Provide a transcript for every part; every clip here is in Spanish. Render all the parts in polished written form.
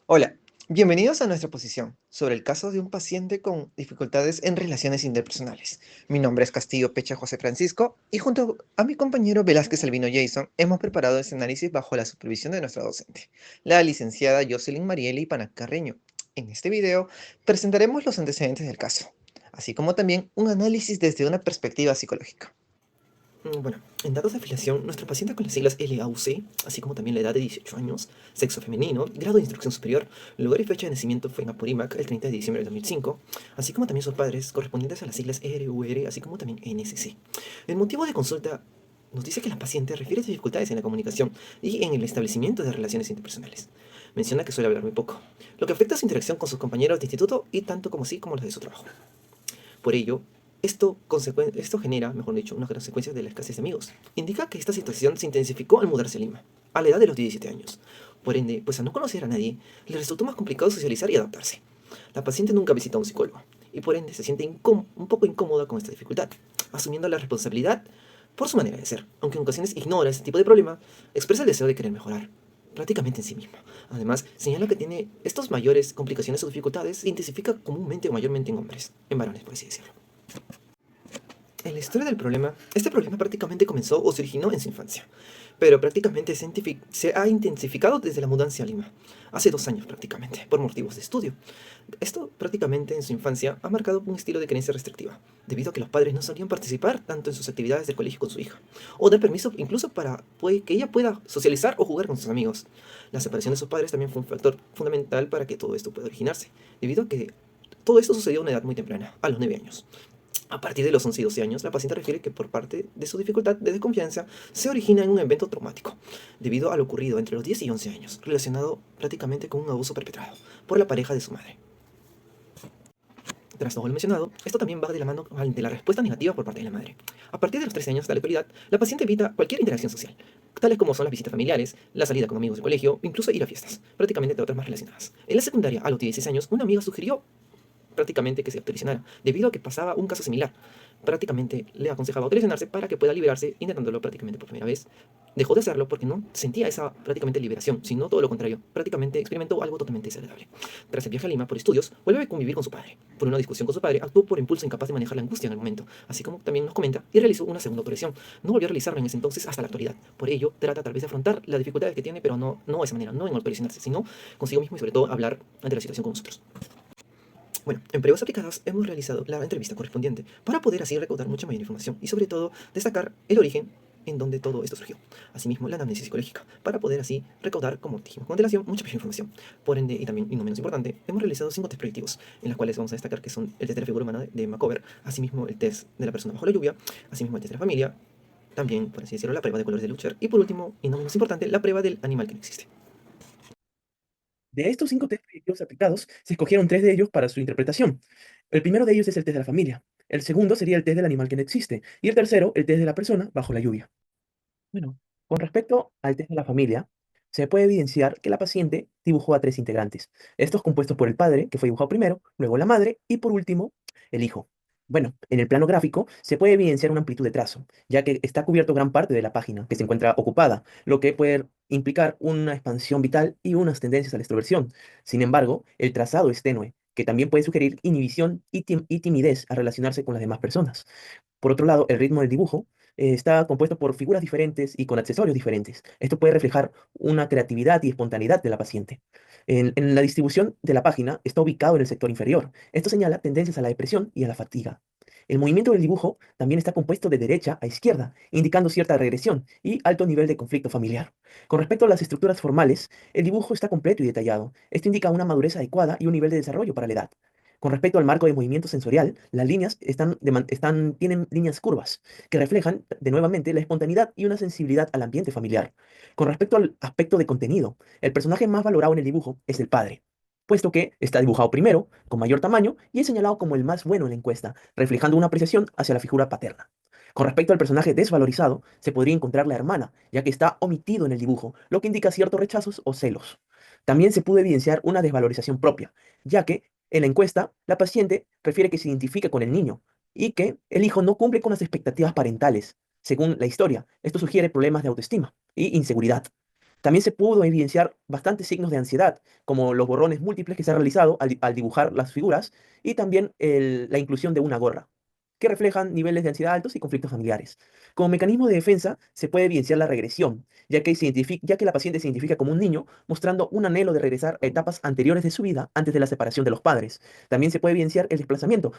Hola, bienvenidos a nuestra posición sobre el caso de un paciente con dificultades en relaciones interpersonales. Mi nombre es Castillo Pecha José Francisco y junto a mi compañero Velázquez Albino Jason hemos preparado este análisis bajo la supervisión de nuestra docente, la licenciada Jocelyn Marieli Panac Carreño. En este video presentaremos los antecedentes del caso, así como también un análisis desde una perspectiva psicológica. Bueno, en datos de afiliación, nuestro paciente con las siglas LAUC, así como también la edad de 18 años, sexo femenino, grado de instrucción superior, lugar y fecha de nacimiento fue en Apurímac el 30 de diciembre de 2005, así como también sus padres correspondientes a las siglas RUR, así como también NSC. El motivo de consulta nos dice que la paciente refiere dificultades en la comunicación y en el establecimiento de relaciones interpersonales. Menciona que suele hablar muy poco, lo que afecta su interacción con sus compañeros de instituto y tanto como sí como los de su trabajo. Por ello, esto genera, mejor dicho, unas consecuencias de la escasez de amigos. Indica que esta situación se intensificó al mudarse a Lima, a la edad de los 17 años. Por ende, pues al no conocer a nadie, le resultó más complicado socializar y adaptarse. La paciente nunca visita a un psicólogo, y por ende se siente un poco incómoda con esta dificultad, asumiendo la responsabilidad por su manera de ser, aunque en ocasiones ignora este tipo de problema, expresa el deseo de querer mejorar, prácticamente en sí misma. Además, señala que tiene estas mayores complicaciones o dificultades se intensifica comúnmente o mayormente en hombres, en varones por así decirlo. En la historia del problema, este problema prácticamente comenzó o se originó en su infancia, pero prácticamente se ha intensificado desde la mudanza a Lima, hace 2 años prácticamente, por motivos de estudio. Esto prácticamente en su infancia ha marcado un estilo de creencia restrictiva, debido a que los padres no solían participar tanto en sus actividades del colegio con su hija, o dar permiso incluso para que ella pueda socializar o jugar con sus amigos. La separación de sus padres también fue un factor fundamental para que todo esto pueda originarse, debido a que todo esto sucedió a una edad muy temprana, a los 9 años. A partir de los 11 y 12 años, la paciente refiere que por parte de su dificultad de desconfianza se origina en un evento traumático, debido a lo ocurrido entre los 10 y 11 años, relacionado prácticamente con un abuso perpetrado por la pareja de su madre. Tras todo lo mencionado, esto también va de la mano de la respuesta negativa por parte de la madre. A partir de los 13 años de la actualidad, la paciente evita cualquier interacción social, tales como son las visitas familiares, la salida con amigos de colegio, incluso ir a fiestas, prácticamente de otras más relacionadas. En la secundaria, a los 16 años, una amiga sugirió prácticamente que se autolesionara, debido a que pasaba un caso similar. Prácticamente le aconsejaba autolesionarse para que pueda liberarse, intentándolo prácticamente por primera vez. Dejó de hacerlo porque no sentía esa prácticamente liberación, sino todo lo contrario. Prácticamente experimentó algo totalmente desagradable. Tras el viaje a Lima por estudios, vuelve a convivir con su padre. Por una discusión con su padre, actuó por impulso incapaz de manejar la angustia en el momento, así como también nos comenta, y realizó una segunda operación. No volvió a realizarla en ese entonces hasta la actualidad. Por ello, trata tal vez de afrontar las dificultades que tiene, pero no de esa manera, no en autolesionarse, sino consigo mismo y sobre todo hablar ante la situación con nosotros. Bueno, en pruebas aplicadas hemos realizado la entrevista correspondiente para poder así recaudar mucha mayor información y sobre todo destacar el origen en donde todo esto surgió. Asimismo, la anamnesis psicológica, para poder así recaudar, como dijimos con antelación, mucha mayor información. Por ende, y también, y no menos importante, hemos realizado 5 test predictivos, en los cuales vamos a destacar que son el test de la figura humana de Macover, asimismo el test de la persona bajo la lluvia, asimismo el test de la familia, también, por así decirlo, la prueba de colores de Lucher, y por último, y no menos importante, la prueba del animal que no existe. De estos 5 test predictivos aplicados, se escogieron 3 de ellos para su interpretación. El primero de ellos es el test de la familia. El segundo sería el test del animal que no existe. Y el tercero, el test de la persona bajo la lluvia. Bueno, con respecto al test de la familia, se puede evidenciar que la paciente dibujó a 3 integrantes. Estos compuestos por el padre, que fue dibujado primero, luego la madre y por último, el hijo. Bueno, en el plano gráfico se puede evidenciar una amplitud de trazo, ya que está cubierto gran parte de la página que se encuentra ocupada, lo que puede implicar una expansión vital y unas tendencias a la extroversión. Sin embargo, el trazado es tenue, que también puede sugerir inhibición y timidez a relacionarse con las demás personas. Por otro lado, el ritmo del dibujo está compuesto por figuras diferentes y con accesorios diferentes. Esto puede reflejar una creatividad y espontaneidad de la paciente. En la distribución de la página está ubicado en el sector inferior. Esto señala tendencias a la depresión y a la fatiga. El movimiento del dibujo también está compuesto de derecha a izquierda, indicando cierta regresión y alto nivel de conflicto familiar. Con respecto a las estructuras formales, el dibujo está completo y detallado. Esto indica una madurez adecuada y un nivel de desarrollo para la edad. Con respecto al marco de movimiento sensorial, las líneas tienen líneas curvas, que reflejan de nuevamente la espontaneidad y una sensibilidad al ambiente familiar. Con respecto al aspecto de contenido, el personaje más valorado en el dibujo es el padre, puesto que está dibujado primero, con mayor tamaño, y es señalado como el más bueno en la encuesta, reflejando una apreciación hacia la figura paterna. Con respecto al personaje desvalorizado, se podría encontrar la hermana, ya que está omitido en el dibujo, lo que indica ciertos rechazos o celos. También se pudo evidenciar una desvalorización propia, ya que en la encuesta la paciente prefiere que se identifique con el niño y que el hijo no cumple con las expectativas parentales. Según la historia, esto sugiere problemas de autoestima y inseguridad. También se pudo evidenciar bastantes signos de ansiedad, como los borrones múltiples que se han realizado al dibujar las figuras y también la inclusión de una gorra, que reflejan niveles de ansiedad altos y conflictos familiares. Como mecanismo de defensa, se puede evidenciar la regresión, ya que la paciente se identifica como un niño, mostrando un anhelo de regresar a etapas anteriores de su vida antes de la separación de los padres. También se puede evidenciar el desplazamiento,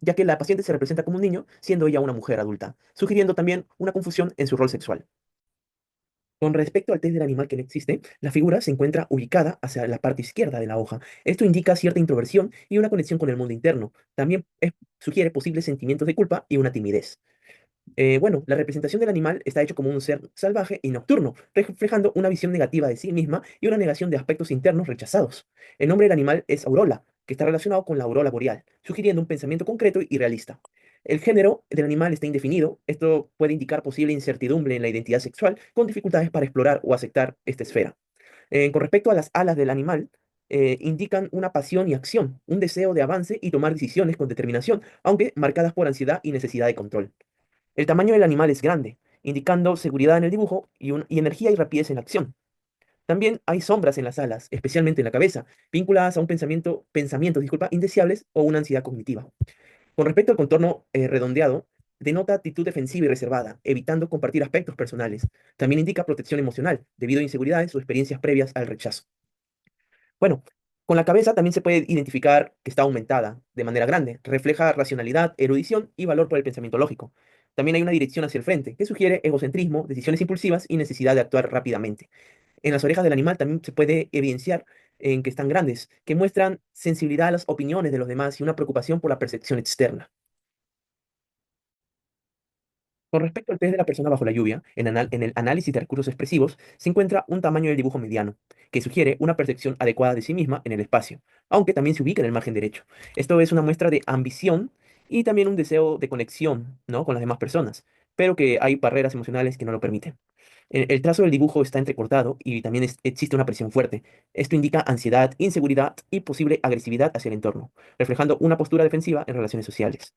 ya que la paciente se representa como un niño, siendo ella una mujer adulta, sugiriendo también una confusión en su rol sexual. Con respecto al test del animal que no existe, la figura se encuentra ubicada hacia la parte izquierda de la hoja. Esto indica cierta introversión y una conexión con el mundo interno. También sugiere posibles sentimientos de culpa y una timidez. Bueno, la representación del animal está hecho como un ser salvaje y nocturno, reflejando una visión negativa de sí misma y una negación de aspectos internos rechazados. El nombre del animal es Aurora, que está relacionado con la aurora boreal, sugiriendo un pensamiento concreto y realista. El género del animal está indefinido. Esto puede indicar posible incertidumbre en la identidad sexual, con dificultades para explorar o aceptar esta esfera. Con respecto a las alas del animal, indican una pasión y acción, un deseo de avance y tomar decisiones con determinación, aunque marcadas por ansiedad y necesidad de control. El tamaño del animal es grande, indicando seguridad en el dibujo y energía y rapidez en la acción. También hay sombras en las alas, especialmente en la cabeza, vinculadas a un pensamientos, disculpa, indeseables o una ansiedad cognitiva. Con respecto al contorno redondeado, denota actitud defensiva y reservada, evitando compartir aspectos personales. También indica protección emocional, debido a inseguridades o experiencias previas al rechazo. Bueno, con la cabeza también se puede identificar que está aumentada de manera grande. Refleja racionalidad, erudición y valor por el pensamiento lógico. También hay una dirección hacia el frente, que sugiere egocentrismo, decisiones impulsivas y necesidad de actuar rápidamente. En las orejas del animal también se puede evidenciar en que están grandes, que muestran sensibilidad a las opiniones de los demás y una preocupación por la percepción externa. Con respecto al test de la persona bajo la lluvia, en el análisis de recursos expresivos se encuentra un tamaño del dibujo mediano, que sugiere una percepción adecuada de sí misma en el espacio, aunque también se ubica en el margen derecho. Esto es una muestra de ambición y también un deseo de conexión, ¿no?, con las demás personas, pero que hay barreras emocionales que no lo permiten. El trazo del dibujo está entrecortado y también existe una presión fuerte. Esto indica ansiedad, inseguridad y posible agresividad hacia el entorno, reflejando una postura defensiva en relaciones sociales.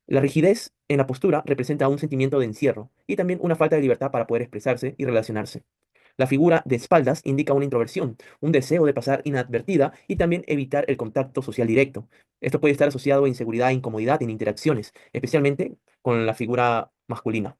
La rigidez en la postura representa un sentimiento de encierro y también una falta de libertad para poder expresarse y relacionarse. La figura de espaldas indica una introversión, un deseo de pasar inadvertida y también evitar el contacto social directo. Esto puede estar asociado a inseguridad e incomodidad en interacciones, especialmente con la figura masculina.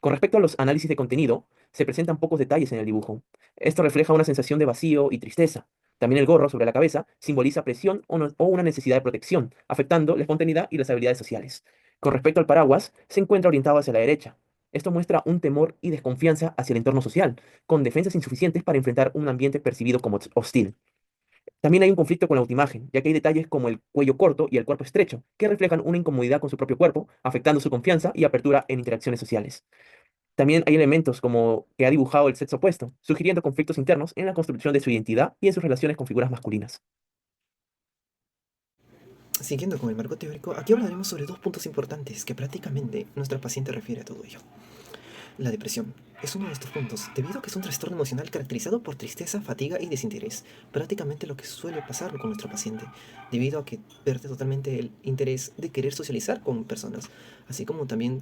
Con respecto a los análisis de contenido, se presentan pocos detalles en el dibujo. Esto refleja una sensación de vacío y tristeza. También el gorro sobre la cabeza simboliza presión o una necesidad de protección, afectando la espontaneidad y las habilidades sociales. Con respecto al paraguas, se encuentra orientado hacia la derecha. Esto muestra un temor y desconfianza hacia el entorno social, con defensas insuficientes para enfrentar un ambiente percibido como hostil. También hay un conflicto con la autoimagen, ya que hay detalles como el cuello corto y el cuerpo estrecho, que reflejan una incomodidad con su propio cuerpo, afectando su confianza y apertura en interacciones sociales. También hay elementos como que ha dibujado el sexo opuesto, sugiriendo conflictos internos en la construcción de su identidad y en sus relaciones con figuras masculinas. Siguiendo con el marco teórico, aquí hablaremos sobre dos puntos importantes que prácticamente nuestra paciente refiere a todo ello. La depresión es uno de estos puntos, debido a que es un trastorno emocional caracterizado por tristeza, fatiga y desinterés. Prácticamente lo que suele pasar con nuestro paciente, debido a que pierde totalmente el interés de querer socializar con personas, así como también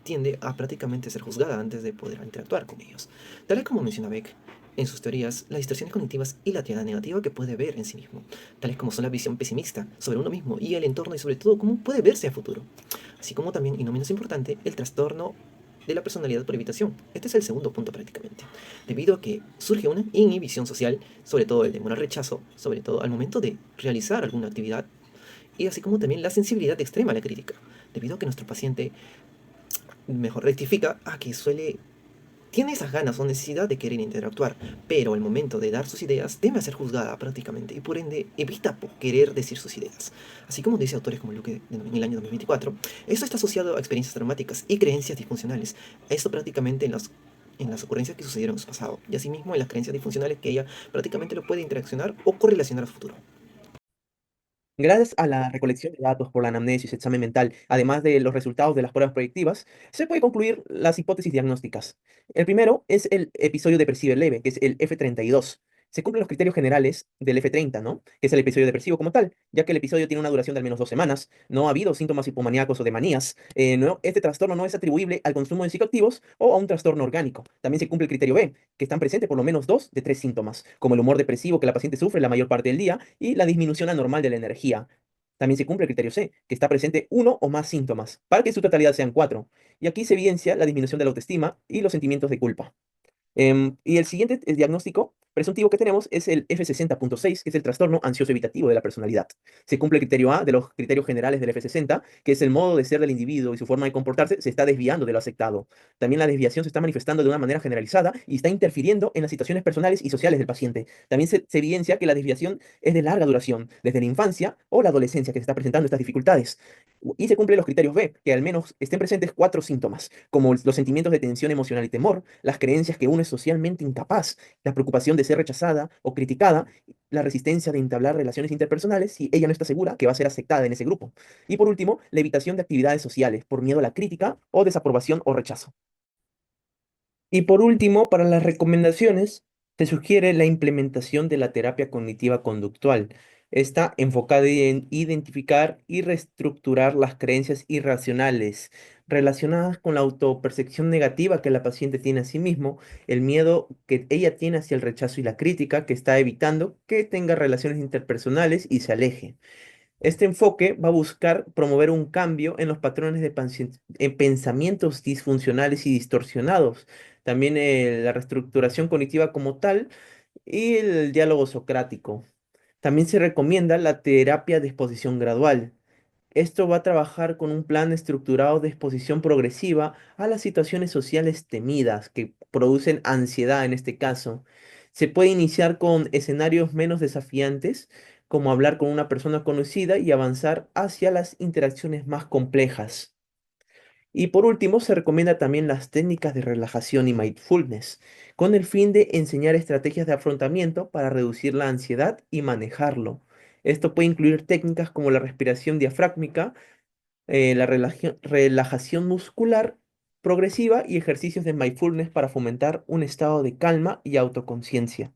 tiende a prácticamente ser juzgada antes de poder interactuar con ellos. Tal y como menciona Beck en sus teorías, las distorsiones cognitivas y la tirada negativa que puede ver en sí mismo, tales como son la visión pesimista sobre uno mismo y el entorno y sobre todo cómo puede verse a futuro, así como también, y no menos importante, el trastorno de la personalidad por evitación. Este es el segundo punto prácticamente, debido a que surge una inhibición social, sobre todo el temor al rechazo, sobre todo al momento de realizar alguna actividad, y así como también la sensibilidad extrema a la crítica, debido a que nuestro paciente mejor rectifica a que tiene esas ganas o necesidad de querer interactuar, pero al momento de dar sus ideas teme a ser juzgada prácticamente y por ende evita querer decir sus ideas. Así como dice autores como Luque en el año 2024, esto está asociado a experiencias traumáticas y creencias disfuncionales. Esto prácticamente en las ocurrencias que sucedieron en su pasado y asimismo en las creencias disfuncionales que ella prácticamente lo puede interaccionar o correlacionar a futuro. Gracias a la recolección de datos por la anamnesis, examen mental, además de los resultados de las pruebas proyectivas, se puede concluir las hipótesis diagnósticas. El primero es el episodio depresivo leve, que es el F32, Se cumplen los criterios generales del F30, ¿no? Que es el episodio depresivo como tal, ya que el episodio tiene una duración de al menos 2 semanas, no ha habido síntomas hipomaníacos o de manías, este trastorno no es atribuible al consumo de psicoactivos o a un trastorno orgánico. También se cumple el criterio B, que están presentes por lo menos 2 de 3 síntomas, como el humor depresivo que la paciente sufre la mayor parte del día y la disminución anormal de la energía. También se cumple el criterio C, que está presente uno o más síntomas, para que en su totalidad sean 4. Y aquí se evidencia la disminución de la autoestima y los sentimientos de culpa. Y el siguiente el diagnóstico presuntivo que tenemos es el F60.6, que es el trastorno ansioso evitativo de la personalidad. Se cumple el criterio A de los criterios generales del F60, que es el modo de ser del individuo y su forma de comportarse se está desviando de lo aceptado. También la desviación se está manifestando de una manera generalizada y está interfiriendo en las situaciones personales y sociales del paciente. También se evidencia que la desviación es de larga duración, desde la infancia o la adolescencia que se está presentando estas dificultades. Y se cumplen los criterios B, que al menos estén presentes 4 síntomas, como los sentimientos de tensión emocional y temor, las creencias que uno es socialmente incapaz, la preocupación de ser rechazada o criticada, la resistencia de entablar relaciones interpersonales si ella no está segura que va a ser aceptada en ese grupo. Y por último, la evitación de actividades sociales por miedo a la crítica o desaprobación o rechazo. Y por último, para las recomendaciones, se sugiere la implementación de la terapia cognitiva conductual. Está enfocada en identificar y reestructurar las creencias irracionales relacionadas con la autopercepción negativa que la paciente tiene a sí mismo, el miedo que ella tiene hacia el rechazo y la crítica, que está evitando que tenga relaciones interpersonales y se aleje. Este enfoque va a buscar promover un cambio en los patrones de pensamientos disfuncionales y distorsionados, también la reestructuración cognitiva como tal y el diálogo socrático. También se recomienda la terapia de exposición gradual. Esto va a trabajar con un plan estructurado de exposición progresiva a las situaciones sociales temidas que producen ansiedad en este caso. Se puede iniciar con escenarios menos desafiantes, como hablar con una persona conocida y avanzar hacia las interacciones más complejas. Y por último, se recomienda también las técnicas de relajación y mindfulness, con el fin de enseñar estrategias de afrontamiento para reducir la ansiedad y manejarlo. Esto puede incluir técnicas como la respiración diafragmática, la relajación muscular progresiva y ejercicios de mindfulness para fomentar un estado de calma y autoconciencia.